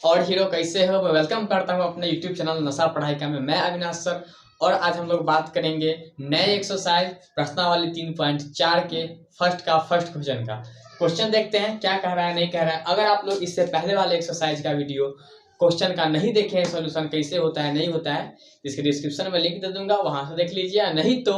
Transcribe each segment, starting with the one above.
और हीरो कैसे हो। मैं वेलकम करता हूं अपने यूट्यूब चैनल नशा पढ़ाई का में। मैं अविनाश सर। और आज हम लोग बात करेंगे नए एक्सरसाइज प्रश्नावली 3.4 के फर्स्ट क्वेश्चन का। क्वेश्चन देखते हैं क्या कह रहा है नहीं कह रहा है। अगर आप लोग इससे पहले वाले एक्सरसाइज का वीडियो क्वेश्चन का नहीं देखे हैं, सोल्यूशन कैसे होता है नहीं होता है, इसके डिस्क्रिप्शन में लिंक दे दूंगा, वहां से देख लीजिए। नहीं तो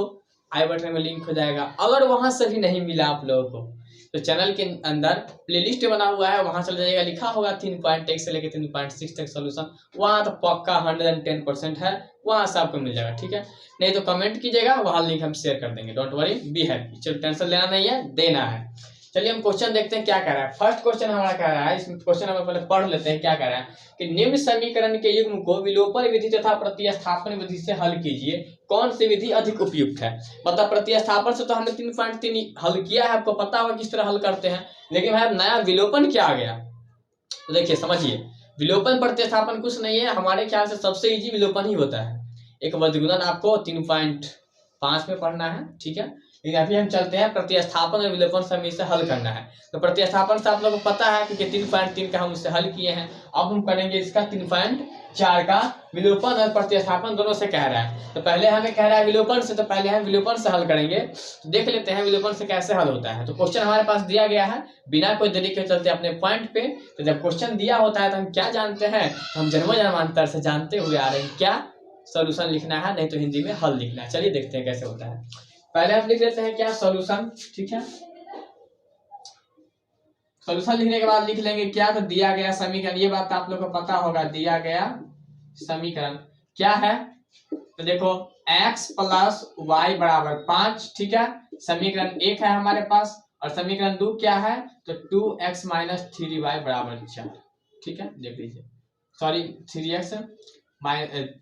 आई बटन में लिंक हो जाएगा। अगर वहां से भी नहीं मिला आप लोगों को तो चैनल के अंदर प्लेलिस्ट बना हुआ है, वहां चल जाइएगा, लिखा होगा 3.1 से लेकर 3.6 तक सोल्यूशन। वहां तो पक्का 110% है, वहां से आपको मिल जाएगा। ठीक है, नहीं तो कमेंट कीजिएगा, वहां लिंक हम शेयर कर देंगे। Don't worry, be happy. चलो टेंशन लेना नहीं है, देना है। चलिए हम क्वेश्चन देखते हैं क्या कह रहा है। फर्स्ट क्वेश्चन हमारा कह रहा है, इस क्वेश्चन हम पहले पढ़ लेते हैं क्या कह रहा है कि निम्न समीकरण के युग्म को विलोपन विधि तथा प्रतिस्थापन विधि से हल कीजिए, कौन सी विधि अधिक उपयुक्त है। मतलब प्रतिस्थापन से तो हमने 3.3 हल किया है, आपको पता होगा किस तरह हल करते हैं, लेकिन भाई नया विलोपन क्या आ गया। तो देखिए समझिए, विलोपन प्रतिस्थापन कुछ नहीं है, हमारे ख्याल से सबसे इजी विलोपन ही होता है। एक वर्गगुणन आपको 3.5 में पढ़ना है, ठीक है। लेकिन अभी हम चलते हैं प्रतिस्थापन और विलोपन से हमें इसे हल करना है। तो प्रतिस्थापन से आप लोगों को पता है कि 3.3 का हम उससे हल किए हैं। अब हम करेंगे इसका 3.4 का विलोपन और प्रतिस्थापन दोनों से कह रहा है। तो पहले हमें कह रहा है विलोपन से, तो पहले हम विलोपन से हल करेंगे। तो देख लेते हैं विलोपन से कैसे हल होता है। तो क्वेश्चन हमारे पास दिया गया है, बिना कोई देरी के चलते अपने पॉइंट पे। तो जब क्वेश्चन दिया होता है तो हम क्या जानते हैं, तो हम जन्म जन्मांतर से जानते हुए आ रहे हैं क्या सॉल्यूशन लिखना है, नहीं तो हिंदी में हल लिखना है। चलिए देखते हैं कैसे होता है। पहले हम लिख लेते हैं क्या सॉल्यूशन, ठीक है। सॉल्यूशन लिखने के बाद लिख लेंगे क्या, तो दिया गया समीकरण, ये बात आप लोग को पता होगा, दिया गया समीकरण क्या है। तो देखो x प्लस वाई बराबर 5, ठीक है। समीकरण 1 है हमारे पास, और समीकरण 2 क्या है, तो 2x माइनस 3y बराबर 4, ठीक है। देख लीजिए, sorry 3x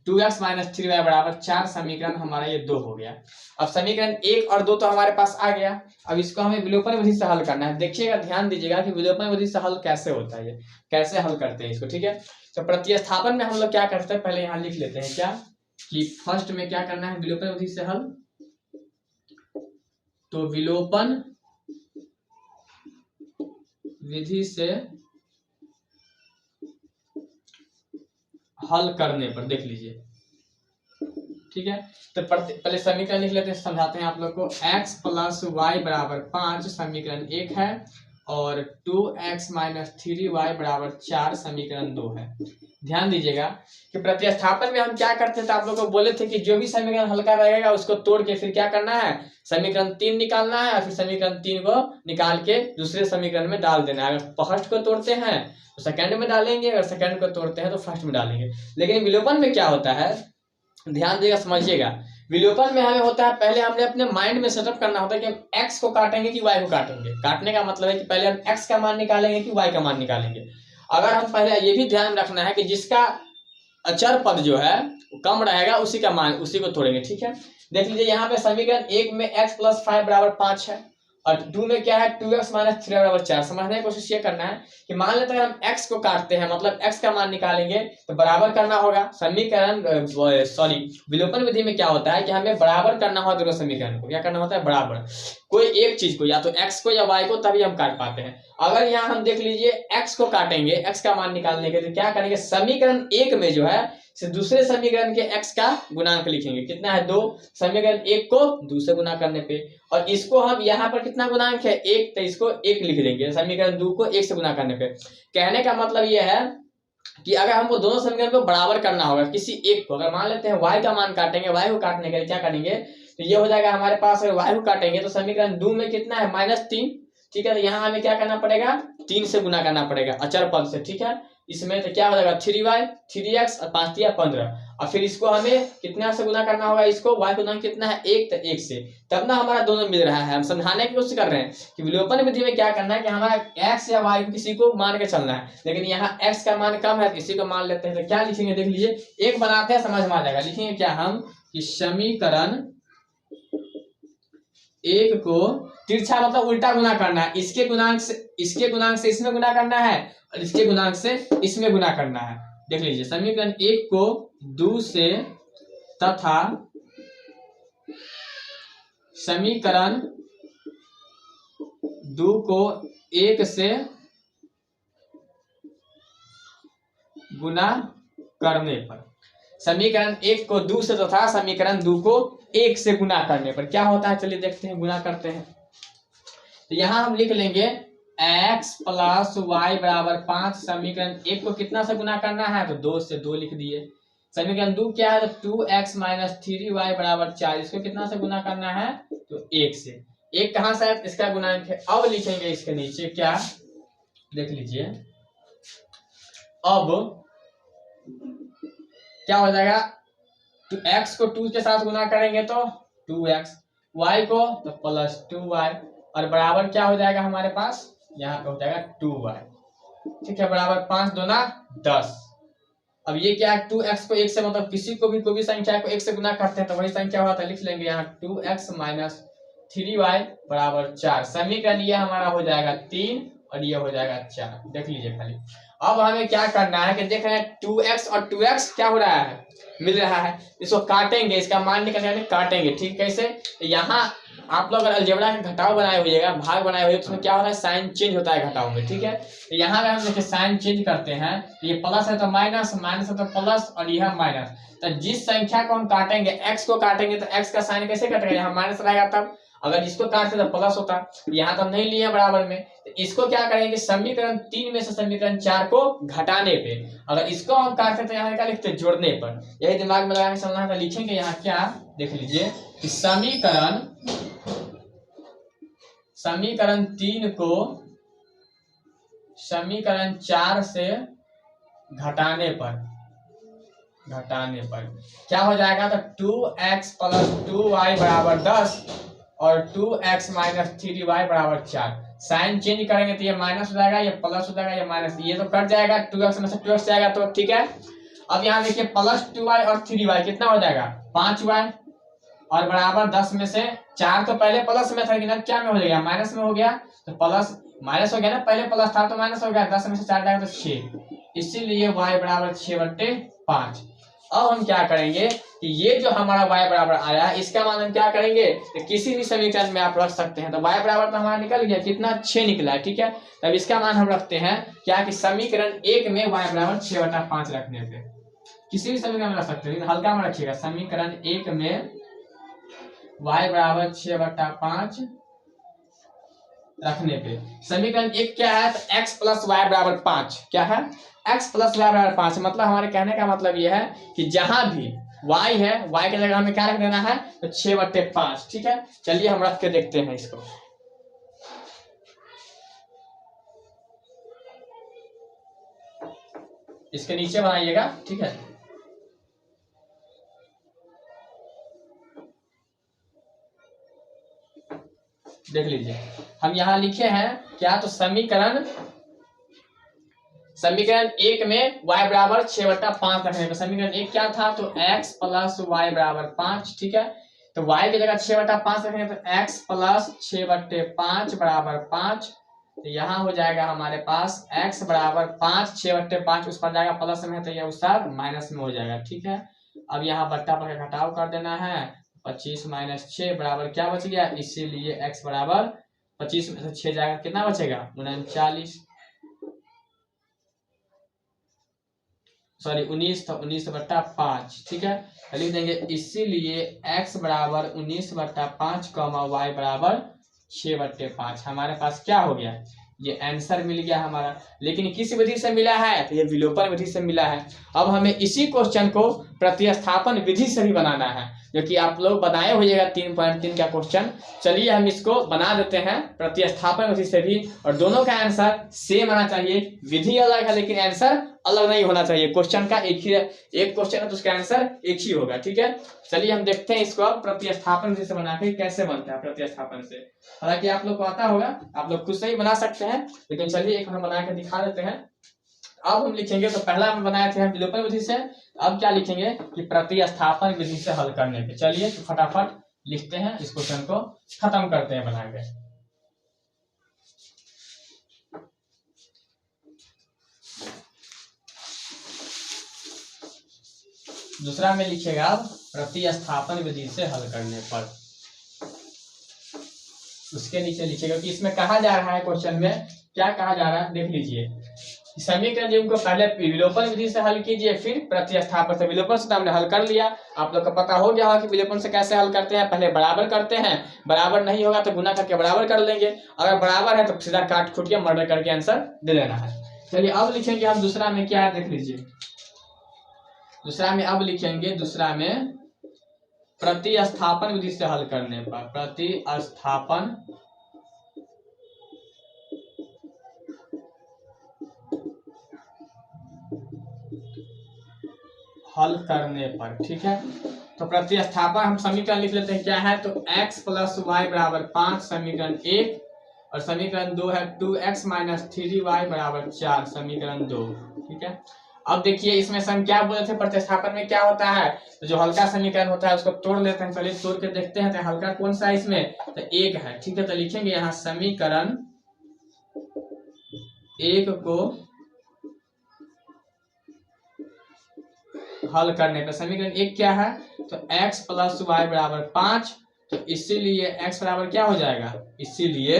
2x minus 3y बराबर 4, समीकरण हमारा ये 2 हो गया। अब समीकरण 1 और 2 तो हमारे पास आ गया। अब इसको हमें विलोपन विधि से हल करना है। देखिएगा, ध्यान दीजिएगा कि विलोपन विधि से हल कैसे होता है, ये कैसे हल करते हैं इसको, ठीक है। तो प्रतिस्थापन में हम लोग क्या करते हैं, पहले यहाँ लिख लेते हैं क्या कि फर्स्ट में क्या करना है विलोपन विधि से हल। तो विलोपन विधि से हल करने पर देख लीजिए, ठीक है। तो पहले समीकरण लिख लेते हैं, समझाते हैं आप लोग को। x प्लस वाई बराबर 5 समीकरण 1 है, और 2x माइनस 3y बराबर 4 समीकरण 2 है। ध्यान दीजिएगा कि प्रतिस्थापन में हम क्या करते थे, आप लोग को बोले थे कि जो भी समीकरण हल्का रहेगा उसको तोड़ के फिर क्या करना है, समीकरण 3 निकालना है, और फिर समीकरण 3 को निकाल के दूसरे समीकरण में डाल देना है। अगर फर्स्ट को तोड़ते हैं तो सेकंड में डालेंगे, अगर सेकंड को तोड़ते हैं तो फर्स्ट में डालेंगे। लेकिन विलोपन में क्या होता है, ध्यान देगा समझिएगा। विलोपन में हमें होता है, पहले हमने अपने माइंड में सेटअप करना होता है कि हम x को काटेंगे कि y को काटेंगे। काटने का मतलब है कि पहले हम x का मान निकालेंगे कि y का मान निकालेंगे। अगर हम पहले ये भी ध्यान रखना है कि जिसका अचर पद जो है कम रहेगा उसी का मान, उसी को तोड़ेंगे, ठीक है। देख लीजिए यहाँ पे समीकरण 1 में x प्लस 5 बराबर 5 है, और 2 में क्या है 2x माइनस 3 बराबर 4। समझने की कोशिश ये करना है कि मान लेते हैं हम x को काटते हैं, मतलब x का मान निकालेंगे तो बराबर करना होगा समीकरण, सॉरी विलोपन विधि में क्या होता है कि हमें बराबर करना होगा दोनों समीकरण को। क्या करना होता है, बराबर कोई एक चीज को, या तो x को या y को, तभी हम काट पाते हैं। अगर यहाँ हम देख लीजिए x को काटेंगे, x का मान निकालने के लिए क्या करेंगे, समीकरण 1 में जो है दूसरे समीकरण के x का गुणांक लिखेंगे। कितना है 2, समीकरण 1 को 2 से गुना करने पे, और इसको हम यहाँ पर कितना गुणांक है 1, तो इसको 1 लिख देंगे समीकरण 2 को 1 से गुना करने पे। कहने का मतलब यह है कि अगर हमको दोनों समीकरण को बराबर करना होगा किसी एक को, अगर मान लेते हैं y का मान काटेंगे, y को काटने के लिए क्या करेंगे, तो ये हो जाएगा हमारे पास, अगर y को काटेंगे तो समीकरण 2 में कितना है -3, ठीक है। तो यहाँ हमें क्या करना पड़ेगा, 3 से गुना करना पड़ेगा अचर पद से, ठीक है। इसमें तो क्या हो जाएगा 3y 3x और 5 3 15, और फिर इसको हमें कितना से गुना करना होगा, इसको y का गुणांक कितना है 1, तो 1 से, तब ना हमारा दोनों मिल रहा है। हम समझाने की कोशिश कर रहे हैं कि विलोपन विधि में क्या करना है कि हमारा x या y को किसी को मान के चलना है, लेकिन यहाँ x का मान कम है, किसी को मान लेते हैं। तो क्या लिखेंगे, देख लीजिए, एक बनाते हैं समझ में आ जाएगा। लिखेंगे क्या हम कि समीकरण 1 को तिरछा मतलब उल्टा गुना करना है, इसके गुणांक से इसमें गुना करना है, और इसके गुणांक से इसमें गुना करना है। देख लीजिए, समीकरण 1 को 2 से तथा समीकरण 2 को 1 से गुना करने पर, समीकरण 1 को 2 से तथा समीकरण 2 को 1 से गुना करने पर क्या होता है, चलिए देखते हैं, गुना करते हैं। तो यहाँ हम लिख लेंगे x प्लस वाई बराबर 5, समीकरण 1 को कितना से गुना करना है, तो 2 से 2 लिख दिए। समीकरण 2 क्या है, तो 2x माइनस 3y बराबर 4, इसको कितना से गुना करना है, तो 1 से। 1 कहाँ से है, इसका गुणांक है। अब लिखेंगे इसके नीचे क्या, देख लीजिए, अब क्या हो जाएगा, तो x को 2 के साथ गुना करेंगे तो 2x, y को तो प्लस 2y, और बराबर क्या हो जाएगा हमारे पास, यहाँ पे हो जाएगा 2y, ठीक है, बराबर 5 दूना 10। अब ये क्या है, 2x को 1 से, मतलब किसी को भी कोई भी संख्या को 1 से गुना करते हैं तो वही संख्या होता है, लिख लेंगे यहाँ 2x माइनस 3y बराबर 4, समीकरण ये हमारा हो जाएगा 3 और ये हो जाएगा 4, देख लीजिए खाली। अब हमें क्या करना है कि देख रहे हैं 2x और 2x क्या हो रहा है, मिल रहा है, इसको काटेंगे, इसका मान निकल जाएगा, काटेंगे, ठीक, कैसे, यहाँ आप लोग अगर अलजेब्रा का घटाव बनाए हुएगा, भाग बनाए हुए, तो उसमें क्या होता है, साइन चेंज होता है घटाव में, ठीक है। तो यहाँ अगर हम देखिए साइन चेंज करते हैं, ये प्लस है तो माइनस, माइनस है तो प्लस, और यह माइनस, तो जिस संख्या को हम काटेंगे, x को काटेंगे तो x का साइन कैसे कटेगा, यहाँ माइनस रहेगा, तब अगर इसको काटते तो प्लस होता, यहाँ तो नहीं लिया बराबर में, तो इसको क्या करेंगे, समीकरण 3 में से समीकरण 4 को घटाने पे, अगर इसको हम काटते तो यहाँ क्या लिखते, जोड़ने पर, यही दिमाग में लगा के चलना है। लिखेंगे यहाँ क्या, देख लीजिए कि समीकरण 3 को समीकरण 4 से घटाने पर क्या हो जाएगा, तो 2x प्लस 2y बराबर 10 और 2x माइनस 3y बराबर 4, साइन चेंज करेंगे तो ये माइनस हो जाएगा, ये प्लस हो जाएगा, ये माइनस, ये तो कट जाएगा, 2x में से 2x जाएगा, तो ठीक है। अब यहाँ देखिए प्लस 2y और 3y कितना हो जाएगा, 5y, और बराबर 10 में से 4 तो पहले प्लस में था, लेकिन अब क्या में हो जाएगा, माइनस में हो गया, तो प्लस माइनस हो गया ना, पहले प्लस था तो माइनस हो गया, 10 में से 4 जाएगा तो 6, इसीलिए y बराबर 6/5। अब हम क्या करेंगे कि ये जो हमारा y बराबर आया है, इसका मान हम क्या करेंगे, तो किसी भी समीकरण में आप रख सकते हैं, तो y बराबर तो हमारा निकल गया, कितना, 6 निकला है, ठीक है। तब इसका मान हम रखते हैं क्या, कि समीकरण 1 में y बराबर 6/5 रखने पे, किसी भी समीकरण में रख सकते हैं, लेकिन हल्का में रखिएगा, समीकरण 1 में y बराबर 6/5 रखने पे, समीकरण 1 क्या है, तो x प्लस वाई बराबर 5, क्या है, x प्लस वाई बराबर 5, मतलब हमारे कहने का मतलब यह है कि जहां भी y है, y की जगह हमें क्या रख देना है, तो 6/5, ठीक है। चलिए हम रख के देखते हैं इसको, इसके नीचे बनाइएगा, ठीक है। देख लीजिए हम यहाँ लिखे हैं क्या, तो समीकरण 1 में y बराबर 6/5 रखने पर, समीकरण 1 क्या था, तो x प्लस वाई बराबर 5, ठीक है। तो y की जगह 6/5 रखने पर x प्लस 6/5 बराबर 5, तो यहाँ हो जाएगा हमारे पास x बराबर 5, 6/5 उस पर जाएगा प्लस में, तो यह उस पर माइनस में हो जाएगा, ठीक है। अब यहाँ बट्टा पर घटाव कर देना है, 25 माइनस 6 बराबर क्या बच गया, इसीलिए x बराबर 25 में से 6 जाएगा, कितना बचेगा, 39, सॉरी 19, तो 19/5, ठीक है। लिख देंगे इसीलिए x बराबर 19/5 y बराबर 6/5, हमारे पास क्या हो गया, ये आंसर मिल गया हमारा। लेकिन किस विधि से मिला है, तो ये विलोपन विधि से मिला है। अब हमें इसी क्वेश्चन को प्रतिस्थापन विधि से भी बनाना है, जो कि आप लोग बनाए होइएगा 3.3 का क्वेश्चन। चलिए हम इसको बना देते हैं प्रतिस्थापन विधि से भी, और दोनों का आंसर सेम आना चाहिए, विधि अलग है लेकिन आंसर अलग नहीं होना चाहिए। क्वेश्चन का एक क्वेश्चन है तो उसका आंसर एक ही होगा, ठीक है। चलिए हम देखते हैं इसको अब प्रतिस्थापन विधि से बना के कैसे बनता है प्रतिस्थापन से। हालांकि आप लोग को आता होगा, आप लोग खुद से ही बना सकते हैं, लेकिन चलिए एक हम बना के दिखा देते हैं। अब हम लिखेंगे, तो पहला हम बनाए थे हम विलोपन विधि से, अब क्या लिखेंगे कि प्रतिस्थापन विधि से हल करने पे। चलिए तो फटाफट लिखते हैं, इस क्वेश्चन को खत्म करते हैं बना के। दूसरा में लिखेगा अब प्रतिस्थापन विधि से हल करने पर, उसके नीचे लिखेगा कि इसमें कहा जा रहा है, क्वेश्चन में क्या कहा जा रहा है, देख लीजिए। समीकरण जो को पहले विलोपन विधि से हल कीजिए, फिर प्रतिस्थापन से। विलोपन से तो हमने हल कर लिया, आप लोग को पता हो गया होगा कि विलोपन से कैसे हल करते हैं। पहले बराबर करते हैं, बराबर नहीं होगा तो गुना करके बराबर कर लेंगे, अगर बराबर है तो सीधा काट खूट के मर्डर करके आंसर दे देना है। चलिए अब लिखेंगे हम दूसरा में क्या है, देख लीजिए। दूसरा में अब लिखेंगे, दूसरा में प्रतिस्थापन विधि से हल करने पर, प्रतिस्थापन हल करने पर, ठीक है। तो प्रतिस्थापन हम समीकरण लिख लेते हैं, क्या है तो x प्लस वाई बराबर 5 समीकरण 1, और समीकरण 2 है 2x माइनस 3y बराबर 4 समीकरण 2, ठीक है। अब देखिए इसमें हम क्या बोले थे, प्रतिस्थापन में क्या होता है, तो जो हल्का समीकरण होता है उसको तोड़ लेते हैं। चलिए तोड़ के देखते हैं, तो हल्का कौन सा है इसमें, तो 1 है, ठीक है। तो लिखेंगे यहाँ समीकरण 1 को हल करने पर, समीकरण 1 क्या है तो x प्लस वाई बराबर 5, तो इसीलिए x बराबर क्या हो जाएगा, इसीलिए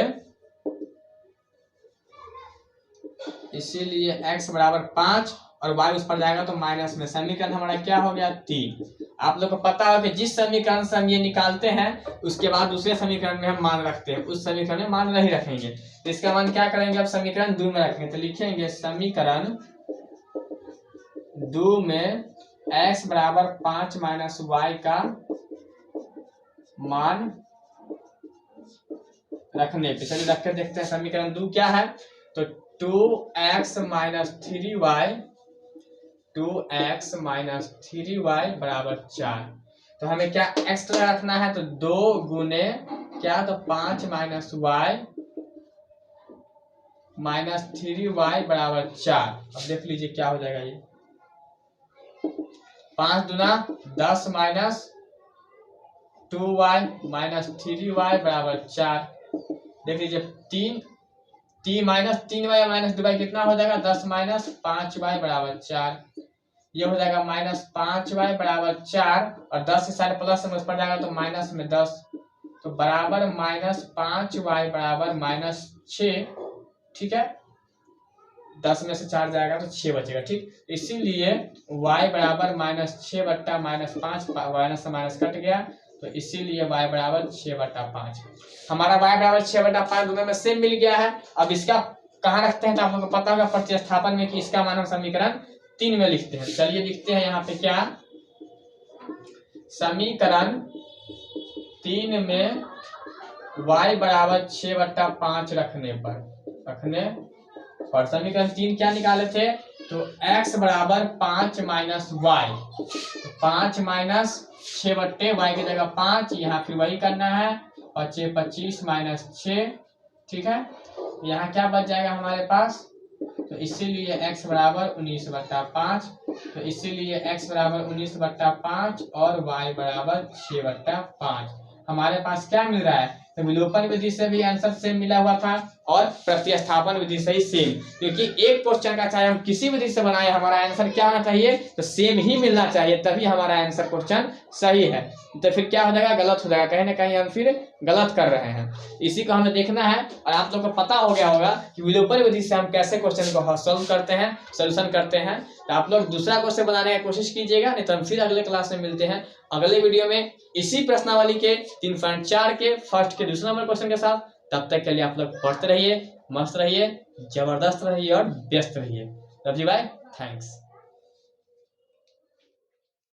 x बराबर 5 और y उस पर जाएगा तो माइनस में, समीकरण हमारा क्या हो गया 3। आप लोग को पता हो कि जिस समीकरण से हम ये निकालते हैं उसके बाद दूसरे समीकरण में हम मान रखते हैं, उस समीकरण में मान नहीं रखेंगे, तो इसका मान क्या करेंगे, अब समीकरण 2 में रखेंगे। तो लिखेंगे समीकरण 2 में x बराबर 5 माइनस वाई का मान रखने पे। चलिए रख कर देखते हैं, समीकरण 2 क्या है तो 2x माइनस 3y बराबर 4। तो हमें क्या एक्स्ट्रा रखना है, तो 2 गुने क्या तो 5 माइनस वाई माइनस 3y बराबर 4। अब देख लीजिए क्या हो जाएगा, ये 5 दूना 10 माइनस 2y माइनस 3y बराबर 4। देख लीजिए 3 माइनस 3y माइनस 2y कितना हो जाएगा, 10 माइनस 5y बराबर 4। ये हो जाएगा माइनस 5y बराबर 4, और 10 से सारे प्लस में उस पर जाएगा तो माइनस में 10, तो बराबर माइनस 5y बराबर माइनस 6, ठीक है। 10 में से 4 जाएगा तो 6 बचेगा, ठीक। इसीलिए y बराबर माइनस 6 बट्टा माइनस 5, माइनस से माइनस कट गया, तो इसीलिए y बराबर 6/5। हमारा y बराबर 6/5 दोनों में सेम मिल गया है। अब इसका कहाँ रखते हैं, तो आप लोगों को पता होगा प्रतिस्थापन में कि इसका मान हम समीकरण 3 में लिखते हैं। चलिए लिखते हैं यहाँ पे क्या, समीकरण 3 में y बराबर 6/5 रखने पर समीकरण 3 क्या निकाले थे, तो x बराबर 5 माइनस वाई, तो 5 माइनस 6/y की जगह 5, यहाँ फिर वही करना है, और 6 25 माइनस 6, ठीक है। यहाँ क्या बच जाएगा हमारे पास, तो इसीलिए x बराबर 19/5, तो इसीलिए x बराबर 19/5 और y बराबर 6/5। हमारे पास क्या मिल रहा है, तो विलोपन विधि से भी आंसर सेम मिला हुआ था और प्रतिस्थापन विधि से ही सेम, क्योंकि एक क्वेश्चन का चाहे हम किसी विधि से बनाए हमारा आंसर क्या होना चाहिए, तो सेम ही मिलना चाहिए, तभी हमारा आंसर क्वेश्चन सही है। तो फिर क्या हो जाएगा, गलत हो जाएगा, कहीं ना कहीं हम फिर गलत कर रहे हैं, इसी को हमें देखना है। और आप लोग को पता हो गया होगा कि विलोपन विधि से हम कैसे क्वेश्चन को सॉल्व करते हैं, सोल्यूशन करते हैं। तो आप लोग दूसरा क्वेश्चन बनाने की कोशिश कीजिएगा, नहीं तो हम फिर अगले क्लास में मिलते हैं अगले वीडियो में इसी प्रश्नावली के 3.4 के फर्स्ट के दूसरे नंबर क्वेश्चन के साथ। तब तक के लिए आप लोग पढ़ते रहिए, मस्त रहिए, जबरदस्त रहिए और व्यस्त रहिए। तब जी भाई, थैंक्स।